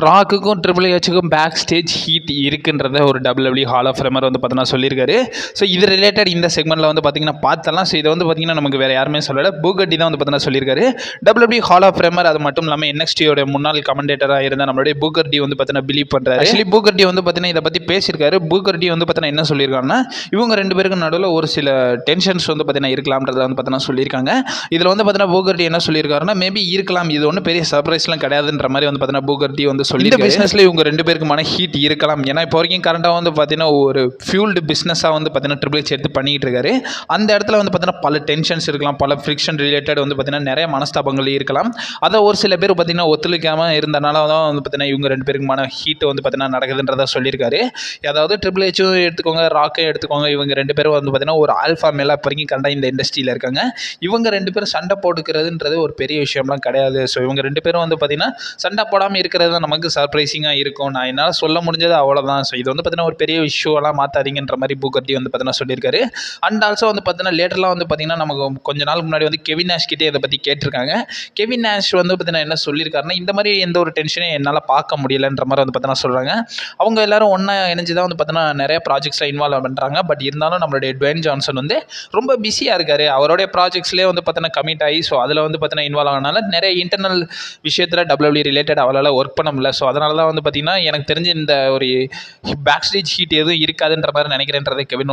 ராக்குக்கும் triple ஹெச்சுக்கும் back stage heat இருக்குன்றத ஒரு WWE hall of ஃபேமர் வந்து பார்த்தீங்கன்னா சொல்லியிருக்காரு. ஸோ இது ரிலேட்டட் இந்த செக்மெண்ட்டில் வந்து பார்த்தீங்கன்னா பார்த்தலாம். ஸோ இதை வந்து பார்த்தீங்கன்னா நமக்கு வேறு யாருமே சொல்லலை, பூகட்டி தான் வந்து பார்த்தீங்கன்னா சொல்லியிருக்காரு. WWE ஹால் ஆஃப் ஃபேமர் அது மட்டும் இல்லாமல் NXTயோட முன்னாள் கமெண்டேட்டராக இருந்த நம்மளுடைய பூகட்டி வந்து பார்த்தீங்கன்னா பிலீவ் பண்ணுறாரு. ஆக்சுவலி பூகட்டி வந்து பார்த்தீங்கன்னா இதை பற்றி பேசியிருக்காரு. பூகட்டி வந்து பார்த்தீங்கன்னா என்ன சொல்லியிருக்காங்கன்னா, இவங்க ரெண்டு பேருக்கு நடுவில் ஒரு சில டென்ஷன்ஸ் வந்து பார்த்தீங்கன்னா இருக்கலாம்ன்றத வந்து பார்த்தீங்கன்னா சொல்லியிருக்காங்க. இதில் வந்து பார்த்தீங்கன்னா பூகட்டி என்ன சொல்லியிருக்காருன்னா, மேபி இருக்கலாம், இது ஒன்றும் பெரிய சர்ப்ரைஸ்லாம் கிடையாதுன்ற மாதிரி வந்து பார்த்தீங்கன்னா பூகட்டி வந்து சொல்லி இந்த பிஸ்னஸில் இவங்க ரெண்டு பேருக்குமான ஹீட் இருக்கலாம். ஏன்னா இப்போ வரைக்கும் கரண்டாக வந்து பார்த்தீங்கன்னா ஒரு ஃபியூல்டு பிஸ்னஸாக வந்து பார்த்தீங்கன்னா ட்ரிபிள் ஹெச் எடுத்து பண்ணிகிட்டு இருக்காரு. அந்த இடத்துல வந்து பார்த்தீங்கன்னா பல டென்ஷன்ஸ் இருக்கலாம், பல ஃப்ரிக்ஷன் ரிலேட்டட் வந்து பார்த்தீங்கன்னா நிறைய மனஸ்தாபங்கள் இருக்கலாம். அதை ஒரு சில பேர் பார்த்தீங்கன்னா ஒத்துழைக்காமல் இருந்தனால தான் வந்து பார்த்தீங்கன்னா இவங்க ரெண்டு பேருக்குமான ஹீட் வந்து பார்த்தீங்கன்னா நடக்குதுன்றதை சொல்லியிருக்காரு. அதாவது ட்ரிபிள் ஹெச்சும் எடுத்துக்கோங்க, ராக்கையும் எடுத்துக்கோங்க, இவங்க ரெண்டு பேரும் வந்து பார்த்தீங்கன்னா ஒரு ஆல்ஃபா மேலே இப்போ வரைக்கும் கரண்டாக இந்த இண்டஸ்ட்ரியில் இருக்காங்க. இவங்க ரெண்டு பேரும் சண்டை போட்டுக்கிறதுன்றது ஒரு பெரிய விஷயம்லாம் கிடையாது. ஸோ இவங்க ரெண்டு பேரும் வந்து பார்த்தீங்கன்னா சண்டை போடாமல் இருக்கிறது தான் நமக்கு சர்ப்ரைசிங்காக இருக்கும். நான் என்னால் சொல்ல முடிஞ்சது அவ்வளோதான். ஸோ இது வந்து பார்த்தீங்கன்னா ஒரு பெரிய இஷ்யூவெல்லாம் மாற்றாதீங்கன்ற மாதிரி பூகட்டி வந்து பார்த்தீங்கன்னா சொல்லியிருக்காரு. அண்ட் ஆல்சோ வந்து பார்த்தீங்கன்னா லேட்டர்லாம் வந்து பார்த்தீங்கன்னா நமக்கு கொஞ்ச நாளுக்கு முன்னாடி வந்து கெவின் நாஷ் கிட்டே இதை பற்றி கேட்டிருக்காங்க. கெவின் நாஷ் வந்து பார்த்தீங்கன்னா என்ன சொல்லியிருக்காருன்னா, இந்த மாதிரி எந்த ஒரு டென்ஷனையும் என்னால் பார்க்க முடியலைன்ற மாதிரி வந்து பார்த்தீங்கன்னா சொல்கிறாங்க. அவங்க எல்லாரும் ஒன்றா இணைஞ்சு தான் வந்து பார்த்தீங்கன்னா நிறைய ப்ராஜெக்ட்ஸில் இன்வால்வ் பண்ணுறாங்க. பட் இருந்தாலும் நம்மளுடைய டுவேன் ஜான்சன் வந்து ரொம்ப பிஸியாக இருக்கார். அவருடைய ப்ராஜெக்ட்ஸ்லேயே வந்து பார்த்தீங்கன்னா கமிட் ஆகி ஸோ அதில் வந்து பார்த்தீங்கன்னா இன்வால்வ் ஆனனால நிறைய இன்டர்னல் விஷயத்தில் WWE ரிலேட்டட் அவளால் ஒர்க் பண்ண முடியல. ஸோ அதனால தான் வந்து பார்த்தீங்கன்னா எனக்கு தெரிஞ்சு இந்த ஒரு பேக் ஸ்டேஜ் ஹீட் எதுவும் இருக்காதுன்ற மாதிரி நினைக்கிறேன்றதை கெவின்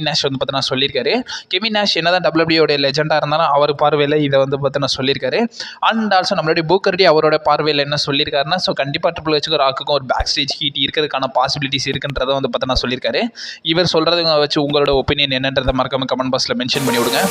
நாஷ் வந்து பார்த்தீங்கன்னா சொல்லியிருக்காரு. கெவின் நாஷ் என்ன தான் WWE லெஜெண்டாக இருந்தாலும் அவர் பார்வையில் இதை வந்து பார்த்தீங்கன்னா சொல்லியிருக்காரு. அண்ட் ஆல்சோ நம்மளுடைய பூகட்டி அவரோட பார்வையில் என்ன சொல்லியிருக்காருன்னா, ஸோ கண்டிப்பாக ட்ரிபிள் ஹெச்சுக்கும் ராக்குக்கும் ஒரு பேக் ஸ்டேஜ் ஹீட் இருக்கிறதுக்கான பாசிபிலிட்டிஸ் இருக்குன்றதை வந்து பார்த்தீங்கன்னா சொல்லியிருக்காரு. இவர் சொல்கிறத வச்சு உங்களோட ஒப்பீனியன் என்னன்றதை மறக்காம கமெண்ட் பாக்ஸில் மென்ஷன் பண்ணி விடுங்க.